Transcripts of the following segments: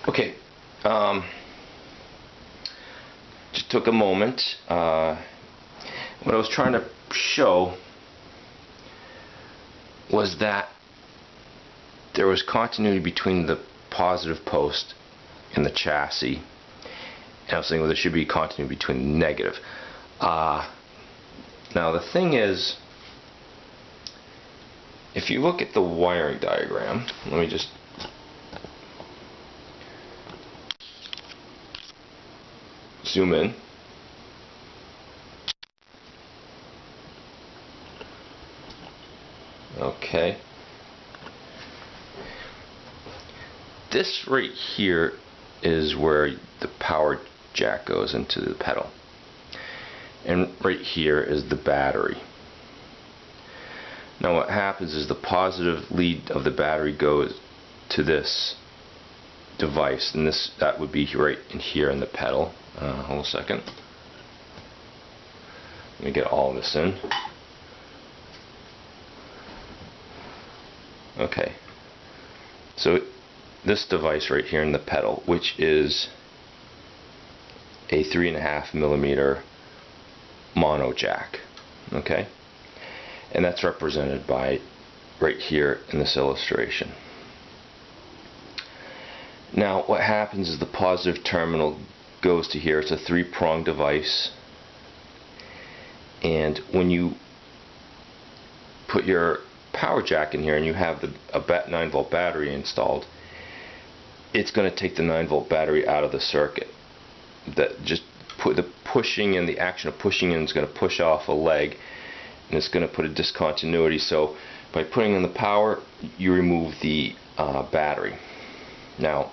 Okay, just took a moment. What I was trying to show was that there was continuity between the positive post and the chassis, and I was saying, well, there should be continuity between the negative. Now the thing is, if you look at the wiring diagram, let me just zoom in. Okay. This right here is where the power jack goes into the pedal. And right here is the battery. Now what happens is the positive lead of the battery goes to this device, and that would be right in here in the pedal. Hold a second. Let me get all of this in. Okay. So this device right here in the pedal, which is a 3.5mm mono jack, okay, and that's represented by right here in this illustration. Now what happens is the positive terminal goes to here. It's a 3-prong device, and when you put your power jack in here and you have a 9-volt battery installed, it's going to take the 9-volt battery out of the circuit. That just the pushing in, the action of pushing in is going to push off a leg, and it's going to put a discontinuity. So by putting in the power, you remove the battery. Now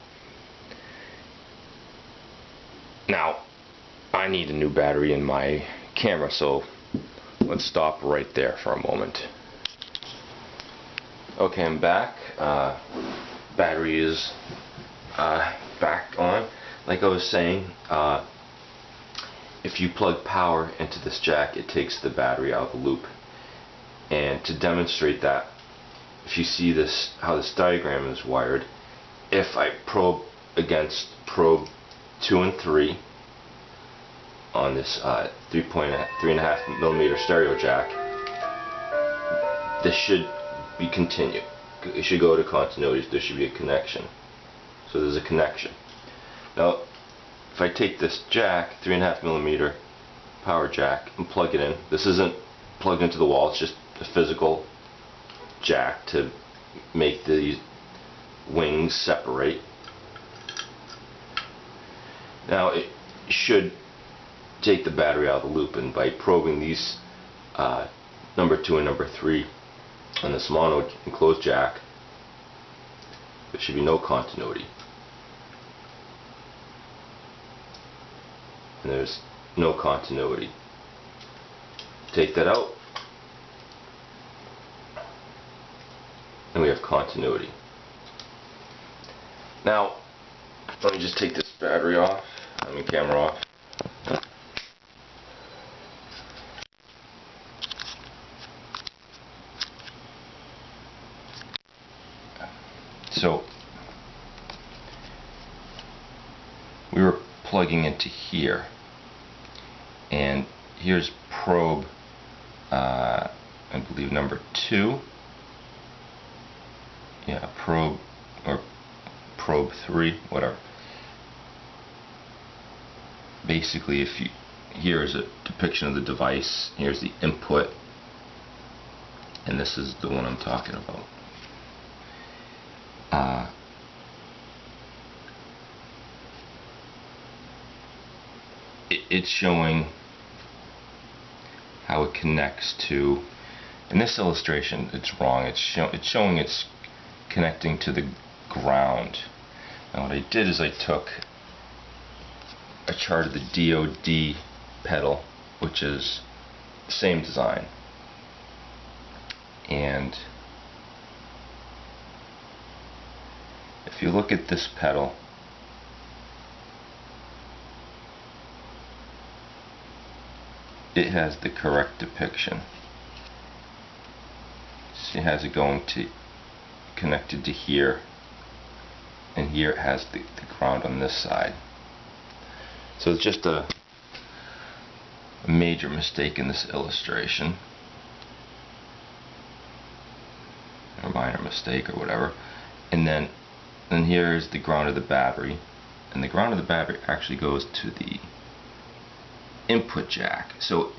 I need a new battery in my camera, so let's stop right there for a moment. Okay, I'm back. Battery is back on. Like I was saying, if you plug power into this jack, it takes the battery out of the loop. And to demonstrate that, if you see this, how this diagram is wired, if I probe against probe 2 and 3 on this 3.5mm stereo jack, this should be continued. It should go to continuity. There should be a connection. So there's a connection. Now, if I take this jack, 3.5mm power jack, and plug it in, this isn't plugged into the wall, it's just a physical jack to make these wings separate. Now it should take the battery out of the loop, and by probing these number 2 and number 3 on this mono enclosed jack, there should be no continuity. And there's no continuity. Take that out, and we have continuity. Now, let me just take this battery off, camera off. So, we were plugging into here, and here's probe, I believe number 2. Yeah, probe, or probe 3, whatever. Basically, here is a depiction of the device. Here's the input, and this is the one I'm talking about. It's showing how it connects to. In this illustration, it's wrong. It's showing it's connecting to the ground. Now, what I did is I took a chart of the DOD pedal, which is the same design, and if you look at this pedal, it has the correct depiction. It has it going to connected to here and here it has the ground on this side. So it's just a major mistake in this illustration, or minor mistake or whatever. And then here is the ground of the battery, and the ground of the battery actually goes to the input jack. So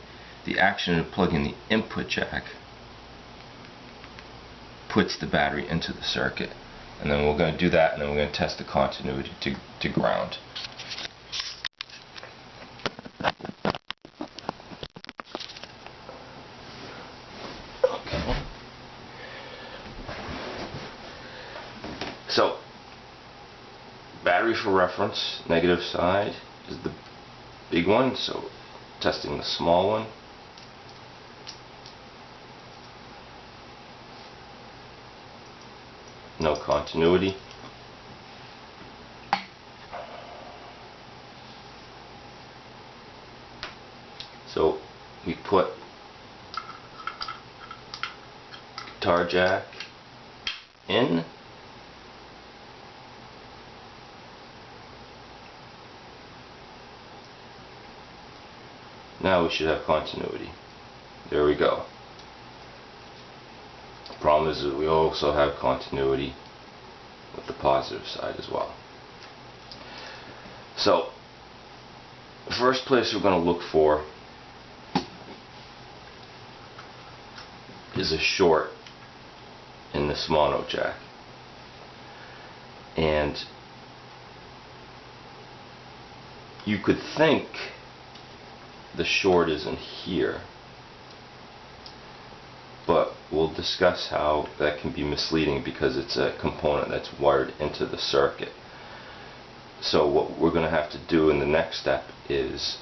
the action of plugging the input jack puts the battery into the circuit, and then we're going to do that, and then we're going to test the continuity to ground. Okay. So battery for reference, negative side is the big one, so testing the small one. No continuity. So we put guitar jack in, now we should have continuity. There we go. The problem is that we also have continuity with the positive side as well. So the first place we're going to look for is a short in this mono jack, and you could think the short is in here, but we'll discuss how that can be misleading because it's a component that's wired into the circuit. So what we're going to have to do in the next step is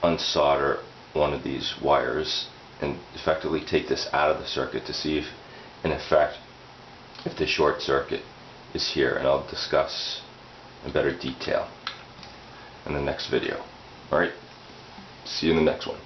unsolder one of these wires and effectively take this out of the circuit to see if, in effect, if the short circuit is here, and I'll discuss in better detail in the next video. Alright, see you in the next one.